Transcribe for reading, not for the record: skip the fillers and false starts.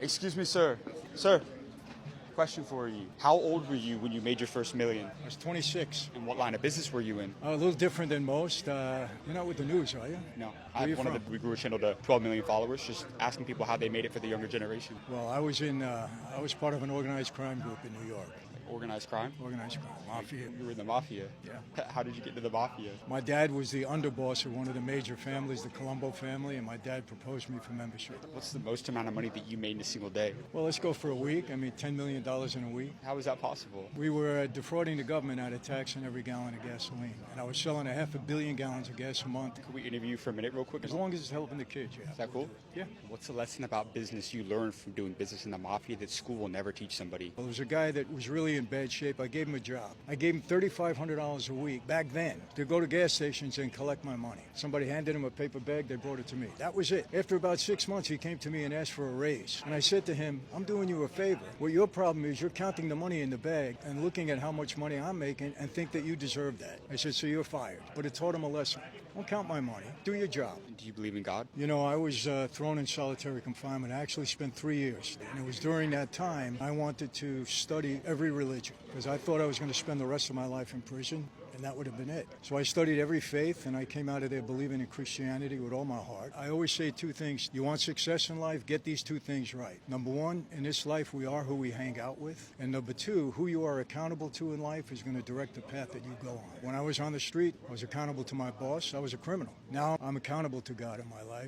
Excuse me, sir. Sir, question for you. How old were you when you made your first million? I was 26. And what line of business were you in? A little different than most. You're not with the news, are you? No, Where I you have one from? of the, we grew a channel to 12 million followers, just asking people how they made it for the younger generation. Well, I was part of an organized crime group in New York. Organized crime? Organized crime, Mafia. You were in the Mafia? Yeah. How did you get into the Mafia? My dad was the underboss of one of the major families, the Colombo family, and my dad proposed me for membership. What's the most amount of money that you made in a single day? Well, let's go for a week. I mean, $10 million in a week. How is that possible? We were defrauding the government out of tax on every gallon of gasoline. And I was selling 500 million gallons of gas a month. Could we interview you for a minute real quick? As long as it's helping the kids, yeah. Is that cool? Yeah. What's the lesson about business you learned from doing business in the Mafia that school will never teach somebody? Well, there was a guy that was really in bad shape. I gave him a job. I gave him $3,500 a week back then to go to gas stations and collect my money. Somebody handed him a paper bag. They brought it to me. That was it. After about 6 months, he came to me and asked for a raise. And I said to him, I'm doing you a favor. What your problem is, you're counting the money in the bag and looking at how much money I'm making and think that you deserve that. I said, so you're fired. But it taught him a lesson. Don't count my money. Do your job. Do you believe in God? You know, I was thrown in solitary confinement. I actually spent 3 years. And it was during that time I wanted to study every religion because I thought I was going to spend the rest of my life in prison, and that would have been it. So I studied every faith, and I came out of there believing in Christianity with all my heart. I always say two things. You want success in life? Get these two things right. Number one, in this life, we are who we hang out with. And number two, who you are accountable to in life is going to direct the path that you go on. When I was on the street, I was accountable to my boss. I was a criminal. Now I'm accountable to God in my life.